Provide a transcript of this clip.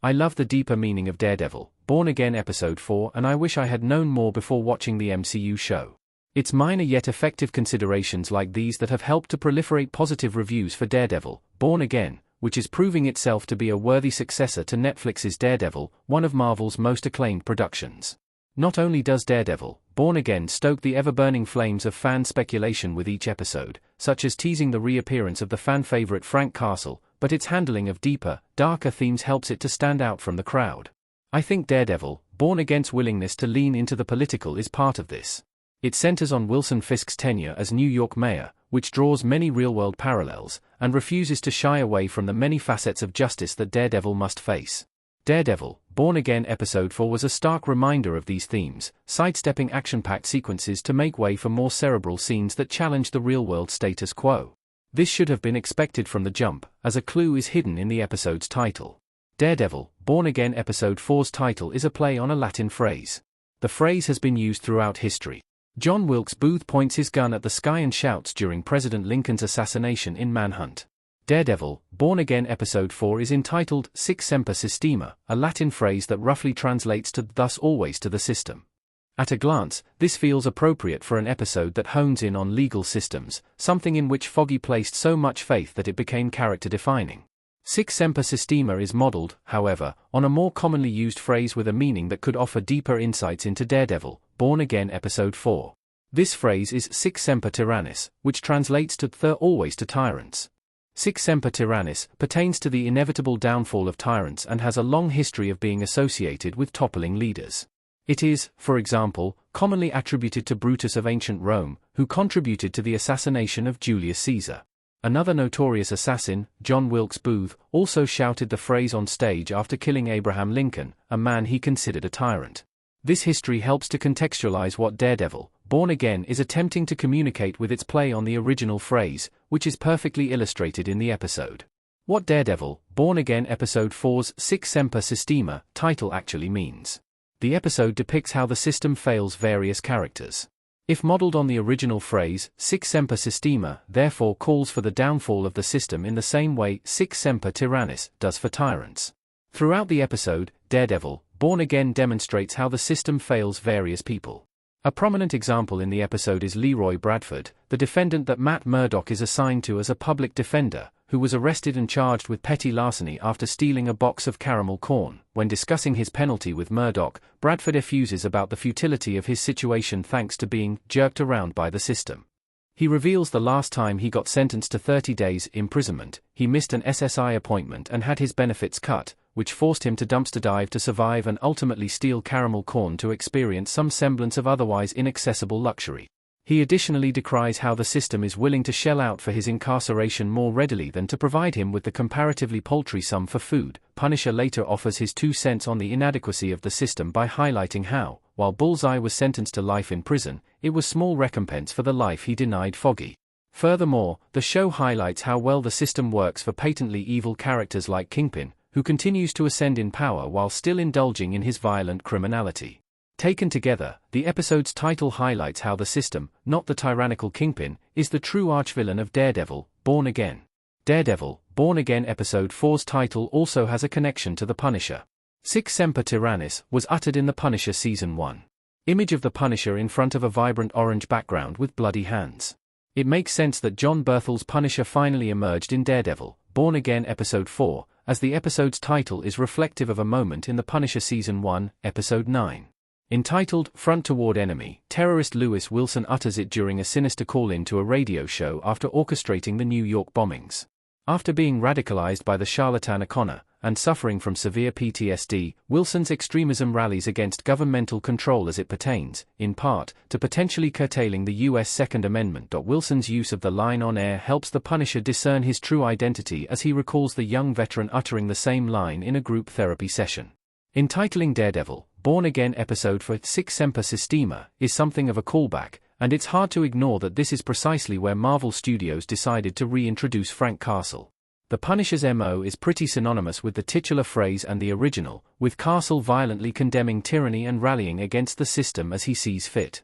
I love the deeper meaning of Daredevil, Born Again Episode 4, and I wish I had known more before watching the MCU show. It's minor yet effective considerations like these that have helped to proliferate positive reviews for Daredevil, Born Again, which is proving itself to be a worthy successor to Netflix's Daredevil, one of Marvel's most acclaimed productions. Not only does Daredevil, Born Again stoke the ever-burning flames of fan speculation with each episode, such as teasing the reappearance of the fan-favorite Frank Castle, but its handling of deeper, darker themes helps it to stand out from the crowd. I think Daredevil, Born Again's willingness to lean into the political is part of this. It centers on Wilson Fisk's tenure as New York mayor, which draws many real-world parallels, and refuses to shy away from the many facets of justice that Daredevil must face. Daredevil, Born Again Episode 4 was a stark reminder of these themes, sidestepping action-packed sequences to make way for more cerebral scenes that challenge the real-world status quo. This should have been expected from the jump, as a clue is hidden in the episode's title. Daredevil, Born Again Episode 4's title is a play on a Latin phrase. The phrase has been used throughout history. John Wilkes Booth points his gun at the sky and shouts during President Lincoln's assassination in Manhunt. Daredevil, Born Again Episode 4 is entitled Sic Semper Systema, a Latin phrase that roughly translates to thus always to the system. At a glance, this feels appropriate for an episode that hones in on legal systems, something in which Foggy placed so much faith that it became character-defining. Sic Semper Systema is modeled, however, on a more commonly used phrase with a meaning that could offer deeper insights into Daredevil, Born Again Episode 4. This phrase is Sic Semper Tyrannis, which translates to always to tyrants. Sic Semper Tyrannis pertains to the inevitable downfall of tyrants and has a long history of being associated with toppling leaders. It is, for example, commonly attributed to Brutus of ancient Rome, who contributed to the assassination of Julius Caesar. Another notorious assassin, John Wilkes Booth, also shouted the phrase on stage after killing Abraham Lincoln, a man he considered a tyrant. This history helps to contextualize what Daredevil, Born Again is attempting to communicate with its play on the original phrase, which is perfectly illustrated in the episode. What Daredevil, Born Again Episode 4's Sic Semper Systema title actually means. The episode depicts how the system fails various characters. If modeled on the original phrase, Sic Semper Systema therefore calls for the downfall of the system in the same way Sic Semper Tyrannis does for tyrants. Throughout the episode, Daredevil, Born Again demonstrates how the system fails various people. A prominent example in the episode is Leroy Bradford, the defendant that Matt Murdock is assigned to as a public defender, who was arrested and charged with petty larceny after stealing a box of caramel corn. When discussing his penalty with Murdock, Bradford effuses about the futility of his situation thanks to being jerked around by the system. He reveals the last time he got sentenced to 30 days imprisonment, he missed an SSI appointment and had his benefits cut, which forced him to dumpster dive to survive and ultimately steal caramel corn to experience some semblance of otherwise inaccessible luxury. He additionally decries how the system is willing to shell out for his incarceration more readily than to provide him with the comparatively paltry sum for food. Punisher later offers his 2 cents on the inadequacy of the system by highlighting how, while Bullseye was sentenced to life in prison, it was small recompense for the life he denied Foggy. Furthermore, the show highlights how well the system works for patently evil characters like Kingpin, who continues to ascend in power while still indulging in his violent criminality. Taken together, the episode's title highlights how the system, not the tyrannical Kingpin, is the true archvillain of Daredevil, Born Again. Daredevil, Born Again Episode 4's title also has a connection to the Punisher. Sic Semper Tyrannis was uttered in The Punisher Season 1. Image of the Punisher in front of a vibrant orange background with bloody hands. It makes sense that John Berthel's Punisher finally emerged in Daredevil, Born Again Episode 4, as the episode's title is reflective of a moment in The Punisher Season 1, Episode 9. Entitled Front Toward Enemy, terrorist Lewis Wilson utters it during a sinister call-in to a radio show after orchestrating the New York bombings. After being radicalized by the charlatan O'Connor, and suffering from severe PTSD, Wilson's extremism rallies against governmental control as it pertains, in part, to potentially curtailing the U.S. Second Amendment. Wilson's use of the line on air helps the Punisher discern his true identity as he recalls the young veteran uttering the same line in a group therapy session. Entitling Daredevil, Born Again Episode 4 Sic Semper Systema is something of a callback, and it's hard to ignore that this is precisely where Marvel Studios decided to reintroduce Frank Castle. The Punisher's MO is pretty synonymous with the titular phrase and the original, with Castle violently condemning tyranny and rallying against the system as he sees fit.